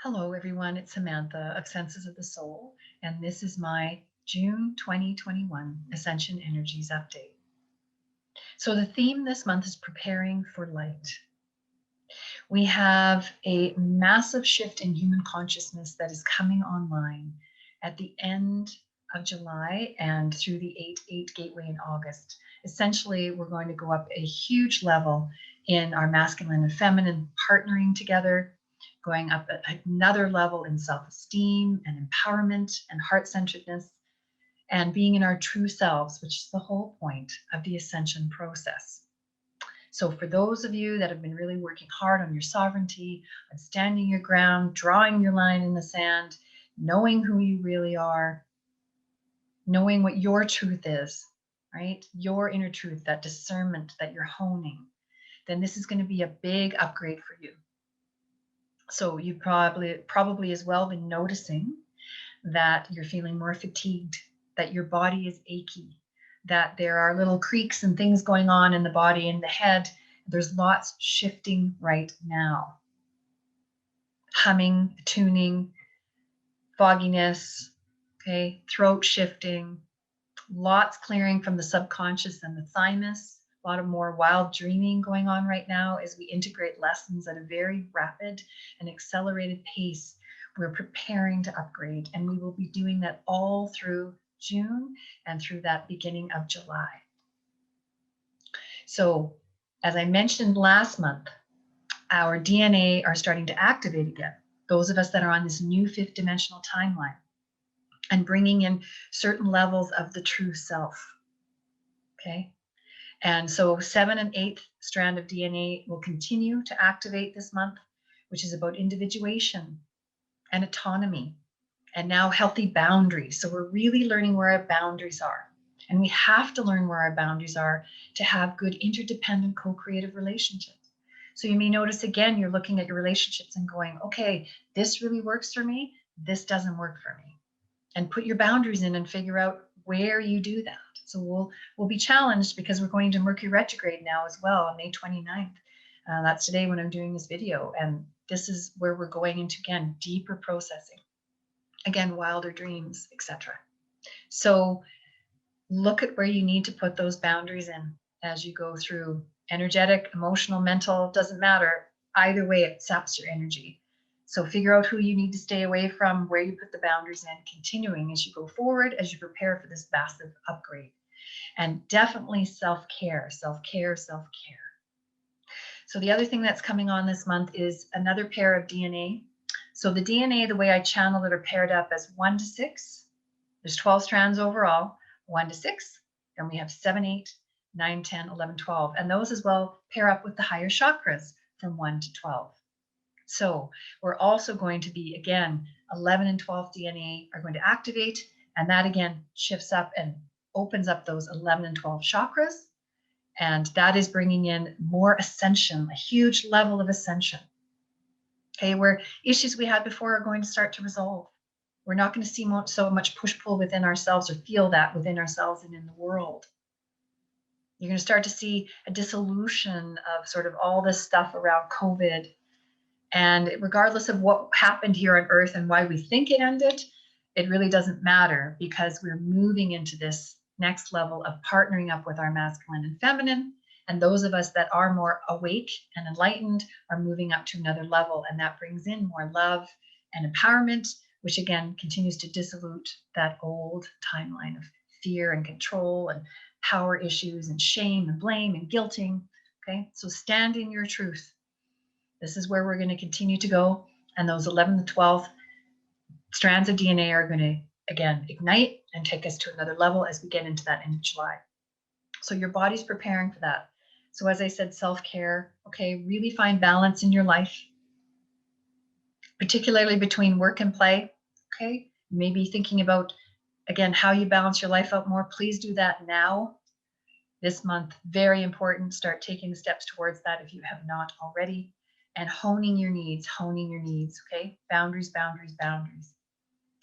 Hello, everyone. It's Samantha of Senses of the Soul, and this is my June 2021 Ascension Energies Update. So, the theme this month is preparing for light. We have a massive shift in human consciousness that is coming online at the end of July and through the 8-8 gateway in August. Essentially, we're going to go up a huge level in our masculine and feminine partnering together, going up another level in self-esteem and empowerment and heart-centeredness, and being in our true selves, which is the whole point of the ascension process. So for those of you that have been really working hard on your sovereignty, on standing your ground, drawing your line in the sand, knowing who you really are, knowing what your truth is, right? Your inner truth, that discernment that you're honing, then this is going to be a big upgrade for you. So you've probably as well been noticing that you're feeling more fatigued, that your body is achy, that there are little creaks and things going on in the body and the head. There's lots shifting right now. Humming, tuning, fogginess, okay, throat shifting, lots clearing from the subconscious and the thymus, a lot of more wild dreaming going on right now as we integrate lessons at a very rapid and accelerated pace. We're preparing to upgrade, and we will be doing that all through June and through that beginning of July. So, as I mentioned last month, our DNA are starting to activate again. Those of us that are on this new fifth dimensional timeline and bringing in certain levels of the true self. Okay. And so 7th and 8th strand of DNA will continue to activate this month, which is about individuation and autonomy and now healthy boundaries. So we're really learning where our boundaries are. And we have to learn where our boundaries are to have good interdependent co-creative relationships. So you may notice again, you're looking at your relationships and going, okay, this really works for me. This doesn't work for me. And put your boundaries in and figure out where you do that. So we'll be challenged because we're going to Mercury retrograde now as well on May 29th. That's today when I'm doing this video. And this is where we're going into, again, deeper processing. Again, wilder dreams, etc. So look at where you need to put those boundaries in as you go through. Energetic, emotional, mental, doesn't matter. Either way, it saps your energy. So figure out who you need to stay away from, where you put the boundaries in, continuing as you go forward, as you prepare for this massive upgrade. And definitely self-care, self-care, self-care. So the other thing that's coming on this month is another pair of DNA. So the DNA, the way I channel it, are paired up as 1 to 6. There's 12 strands overall, 1 to 6. Then we have 7, 8, 9, 10, 11, 12. And those as well pair up with the higher chakras from 1 to 12. So we're also going to be, again, 11 and 12 DNA are going to activate. And that, again, shifts up and opens up those 11 and 12 chakras. And that is bringing in more ascension, a huge level of ascension. Okay, where issues we had before are going to start to resolve. We're not going to see so much push-pull within ourselves or feel that within ourselves and in the world. You're going to start to see a dissolution of sort of all this stuff around COVID. And regardless of what happened here on Earth and why we think it ended, it really doesn't matter because we're moving into this next level of partnering up with our masculine and feminine. And those of us that are more awake and enlightened are moving up to another level. And that brings in more love and empowerment, which again continues to dissolute that old timeline of fear and control and power issues and shame and blame and guilting. Okay, so stand in your truth. This is where we're going to continue to go. And those 11 to 12 strands of DNA are going to, again, ignite and take us to another level as we get into that end of July. So your body's preparing for that. So as I said, self-care, okay, really find balance in your life, particularly between work and play, okay? Maybe thinking about, again, how you balance your life out more. Please do that now. This month, very important. Start taking the steps towards that if you have not already. And honing your needs, okay? Boundaries, boundaries, boundaries.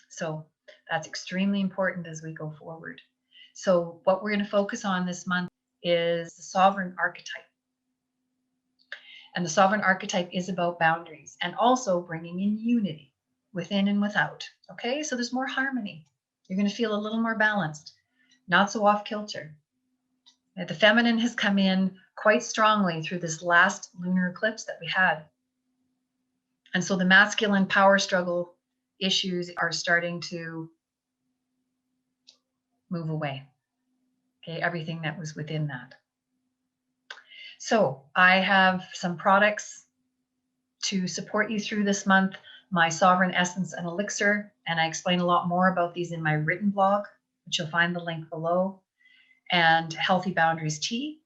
So that's extremely important as we go forward. So what we're going to focus on this month is the sovereign archetype. And the sovereign archetype is about boundaries and also bringing in unity within and without. Okay, so there's more harmony. You're going to feel a little more balanced, not so off kilter. The feminine has come in quite strongly through this last lunar eclipse that we had. And so the masculine power struggle issues are starting to move away. Okay, everything that was within that. So I have some products to support you through this month, my Sovereign Essence and Elixir, and I explain a lot more about these in my written blog, which you'll find the link below, and Healthy Boundaries Tea,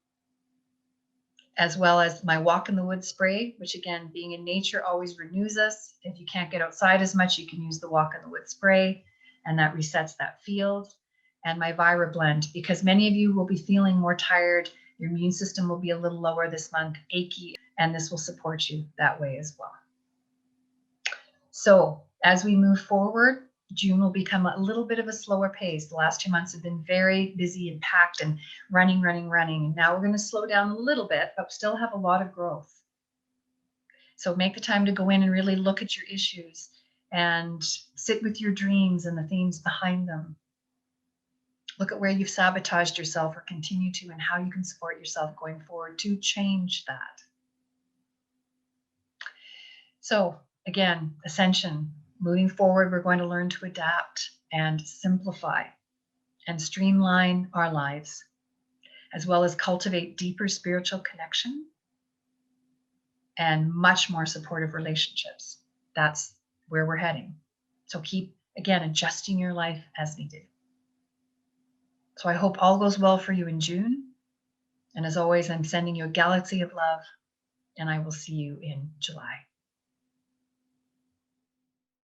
as well as my Walk in the Woods spray, which again, being in nature always renews us. If you can't get outside as much, you can use the Walk in the Woods spray, and that resets that field. And my Vira blend, because many of you will be feeling more tired. Your immune system will be a little lower this month, achy, and this will support you that way as well. So as we move forward, June will become a little bit of a slower pace. The last 2 months have been very busy and packed and running. And now we're going to slow down a little bit, but still have a lot of growth. So make the time to go in and really look at your issues and sit with your dreams and the themes behind them. Look at where you've sabotaged yourself or continue to, and how you can support yourself going forward to change that. So again, Ascension, moving forward, we're going to learn to adapt and simplify and streamline our lives, as well as cultivate deeper spiritual connection and much more supportive relationships. That's where we're heading. So keep, again, adjusting your life as needed. So I hope all goes well for you in June. And as always, I'm sending you a galaxy of love, and I will see you in July.